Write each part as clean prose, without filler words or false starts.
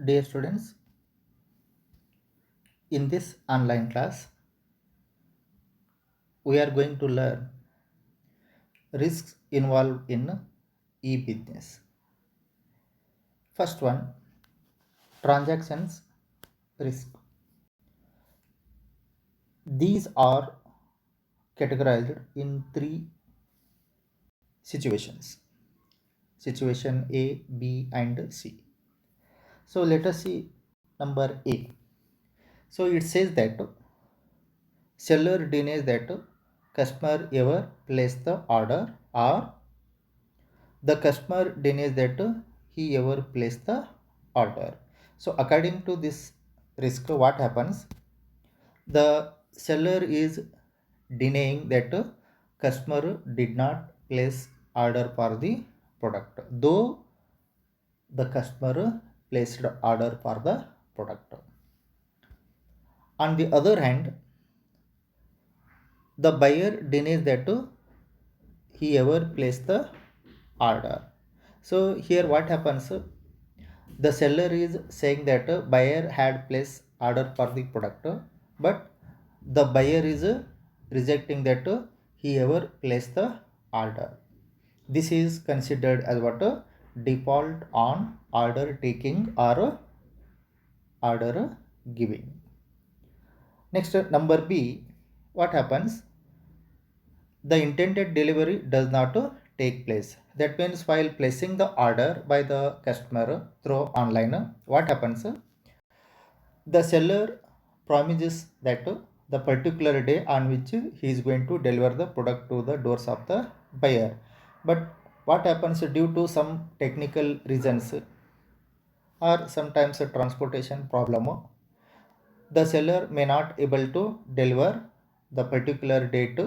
Dear students, in this online class, we are going to learn risks involved in e-business. First one, transactions risk. These are categorized in three situations. Situation A, B, and C. So let us see number A. So it says that seller denies that customer ever placed the order, or the customer denies that he ever placed the order. So according to this risk, what happens? The seller is denying that customer did not place order for the product, though the customer placed order for the product. On the other hand, the buyer denies that he ever placed the order. So here what happens? The seller is saying that buyer had placed order for the product, but the buyer is rejecting that he ever placed the order. This is considered as what? Default on order taking or order giving. Next, number B, what happens? The intended delivery does not take place. That means while placing the order by the customer through online, what happens? The seller promises that the particular day on which he is going to deliver the product to the doors of the buyer. But what happens due to some technical reasons or sometimes a transportation problem, the seller may not able to deliver the particular date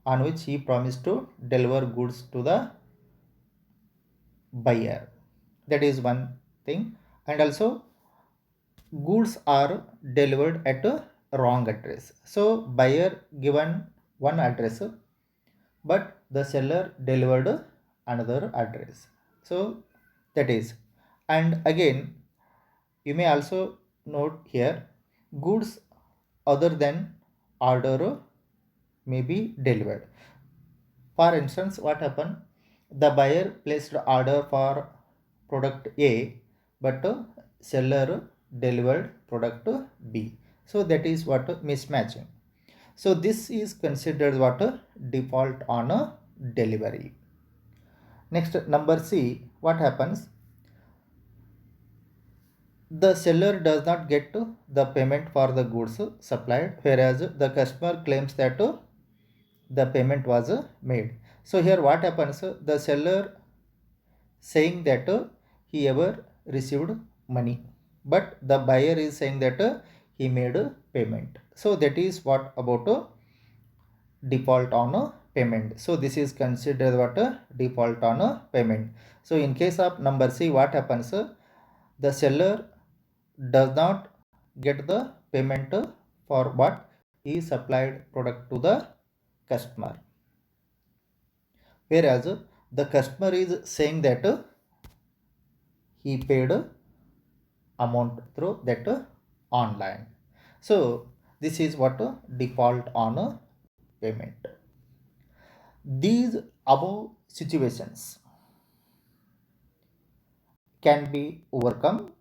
on which he promised to deliver goods to the buyer. That is one thing. And also goods are delivered at a wrong address. So buyer given one address, but the seller delivered another address. So that is. And again, you may also note here, goods other than order may be delivered. For instance, what happened? The buyer placed order for product A, but seller delivered product B. So that is what mismatching. So this is considered what default on a delivery. Next, number C, what happens? The seller does not get the payment for the goods supplied, whereas the customer claims that the payment was made. So here what happens? The seller saying that he ever received money, but the buyer is saying that he made a payment. So that is what about default on a payment. So this is considered what a default on a payment. So in case of number C, what happens? The seller does not get the payment for what he supplied product to the customer, whereas the customer is saying that he paid amount through that online. So this is what default on a payment. These above situations can be overcome,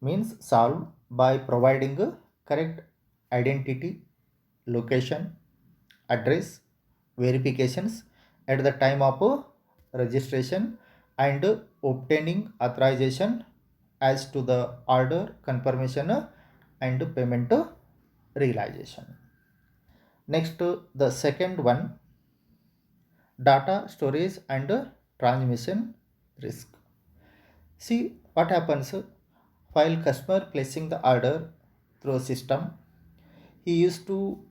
means solved, by providing a correct identity, location, address verifications at the time of registration, and obtaining authorization as to the order confirmation and payment realization. Next, the second one, data storage and transmission risk. See what happens while customer placing the order through system, he used to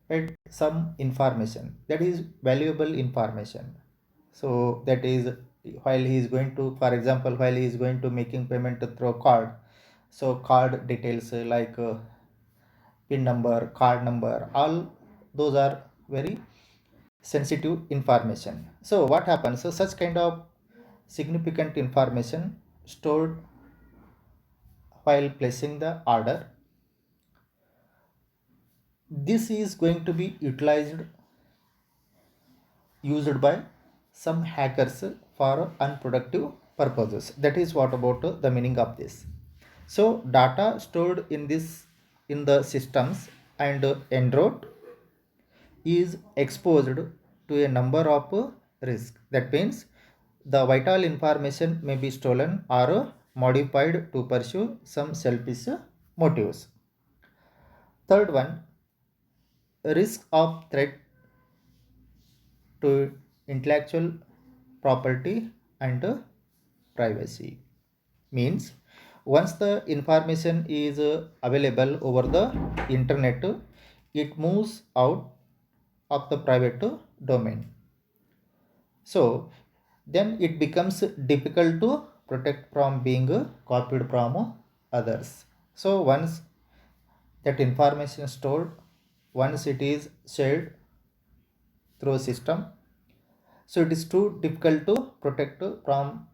add some information that is valuable information. So that is, while he is going to, for example, while he is going to making payment through card, so card details like pin number, card number, all those are very sensitive information. So what happens? So such kind of significant information stored while placing the order. This is going to be used by some hackers for unproductive purposes. That is what about the meaning of this. So data stored in the systems and en route is exposed to a number of risks. That means the vital information may be stolen or modified to pursue some selfish motives. Third one, risk of threat to intellectual property and privacy. Means once the information is available over the internet, it moves out of the private domain. So then it becomes difficult to protect from being copied from others. So once that information is stored, once it is shared through a system, so it is too difficult to protect from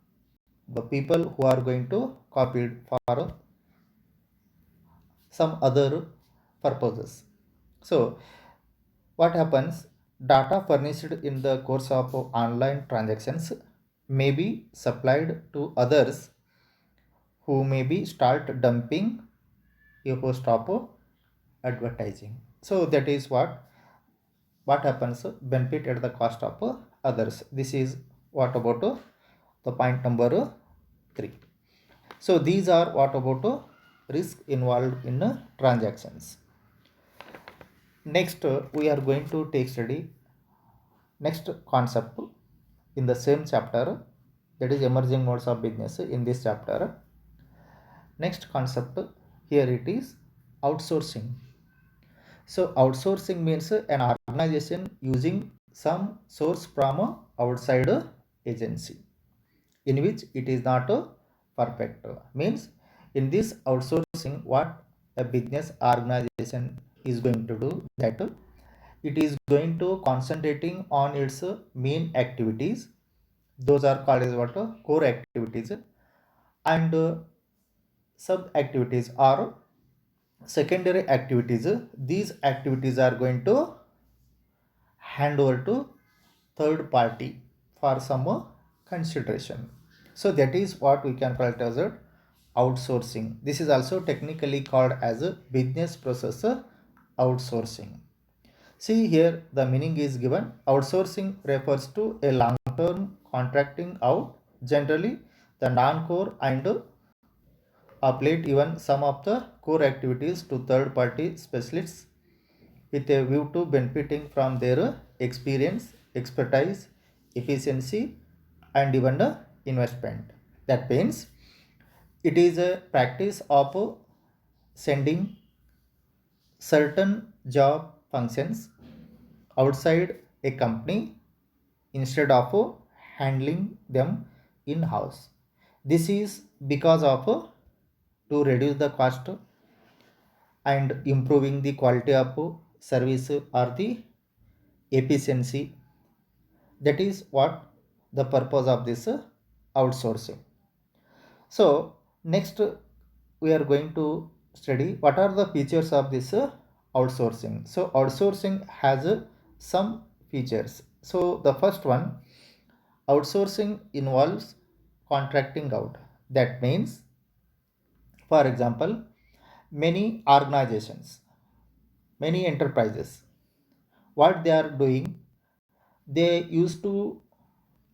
the people who are going to copy it for some other purposes. So what happens, data furnished in the course of online transactions may be supplied to others who maybe start dumping a host of advertising. So that is what happens, benefit at the cost of others. This is what about the point number 3. So these are what about risk involved in transactions. Next we are going to take study next concept in the same chapter, that is emerging modes of business. In this chapter, next concept here it is outsourcing. So outsourcing means an organization using some source from a outside agency in which it is not perfect. Means in this outsourcing, what a business organization is going to do, that it is going to concentrating on its main activities. Those are called as what core activities, and sub activities are secondary activities. These activities are going to hand over to third party for some consideration. So that is what we can call it as a outsourcing. This is also technically called as a business process outsourcing. See here the meaning is given. Outsourcing refers to a long term contracting out, generally the non-core and apply even some of the core activities to third party specialists with a view to benefiting from their experience, expertise, efficiency, and even the investment. That means it is a practice of sending certain job functions outside a company instead of handling them in house. This is because of to reduce the cost and improving the quality of service or the efficiency. That is what the purpose of this outsourcing. So next we are going to study what are the features of this outsourcing. So outsourcing has some features. So the first one, outsourcing involves contracting out. That means, for example, many organizations, many enterprises, what they are doing, they used to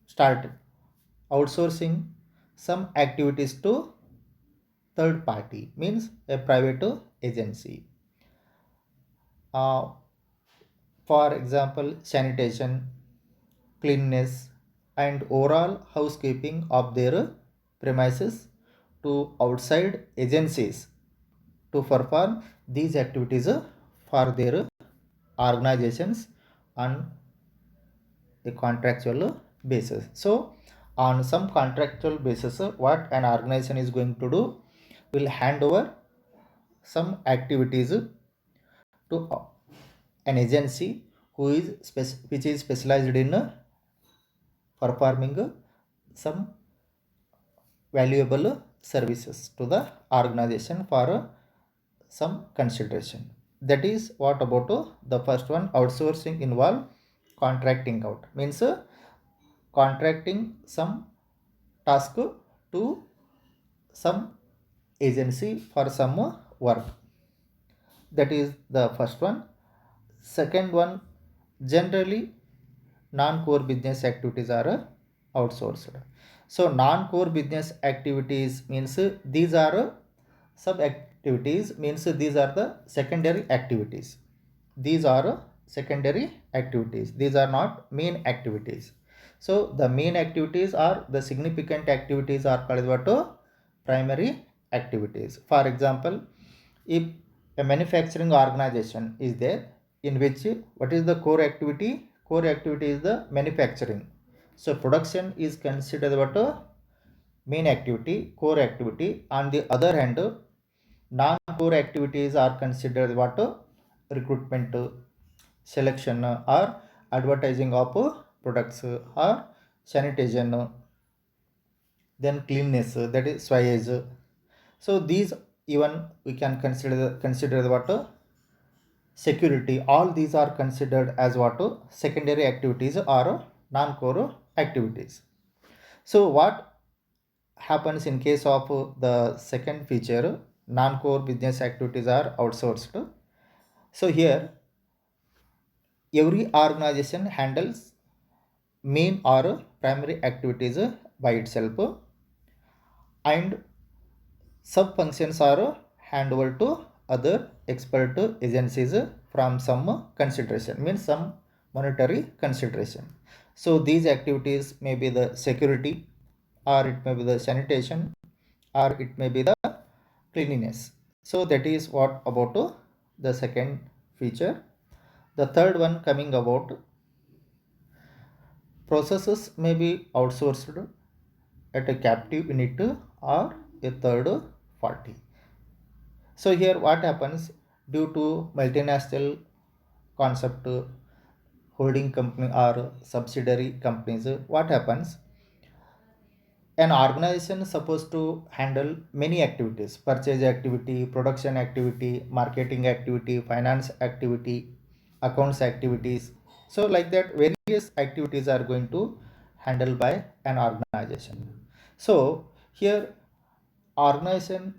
start outsourcing some activities to third party, means a private agency. uh, for example, sanitation, cleanliness, and overall housekeeping of their premises to outside agencies to perform these activities for their organizations on a contractual basis. So on some contractual basis, what an organization is going to do, will hand over some activities to an agency who is which is specialized in performing some valuable services to the organization for some consideration. That is what about the first one. Outsourcing involve contracting out, means contracting some task to some agency for some work. That is the first one. Second one, generally non-core business activities are outsourced. So non-core business activities means these are sub activities, means these are the secondary activities. These are secondary activities. These are not main activities. So the main activities are the significant activities are called what? Primary activities. For example, if a manufacturing organization is there, in which what is the core activity? Core activity is the manufacturing. So production is considered what? Main activity, core activity. On the other hand, non-core activities are considered what? Recruitment, selection, or advertising of products, or sanitation, then cleanness, that is swayage. So these even we can consider what? Security. All these are considered as what? Secondary activities or non-core activities. So what happens in case of the second feature, non-core business activities are outsourced? So here every organization handles main or primary activities by itself, and sub functions are hand over to other expert agencies from some consideration, means some monetary consideration. So these activities may be the security, or it may be the sanitation, or it may be the cleanliness. So that is what about the second feature. The third one coming about, processes may be outsourced at a captive unit or a third party. So here what happens, due to multinational concept, holding company or subsidiary companies, what happens, an organization is supposed to handle many activities: purchase activity, production activity, marketing activity, finance activity, accounts activities. So like that various activities are going to handle by an organization. So here organization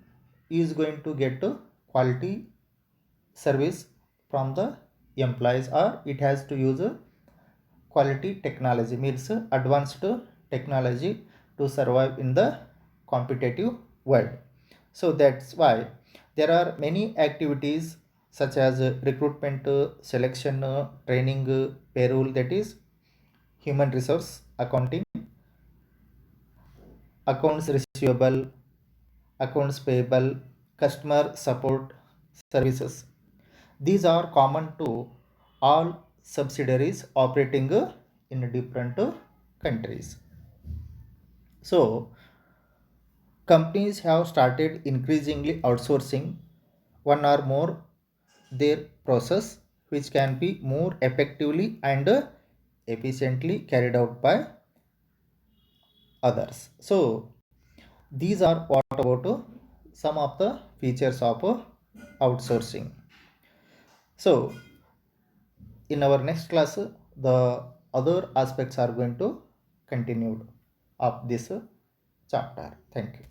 is going to get quality service from the employees, or it has to use a quality technology, means advanced technology to survive in the competitive world. So that's why there are many activities such as recruitment, selection, training, payroll, that is human resource accounting, accounts receivable, accounts payable, customer support services. These are common to all subsidiaries operating in different countries. So companies have started increasingly outsourcing one or more their process, which can be more effectively and efficiently carried out by others. So these are what about some of the features of outsourcing. So in our next class, the other aspects are going to continue of this chapter. Thank you.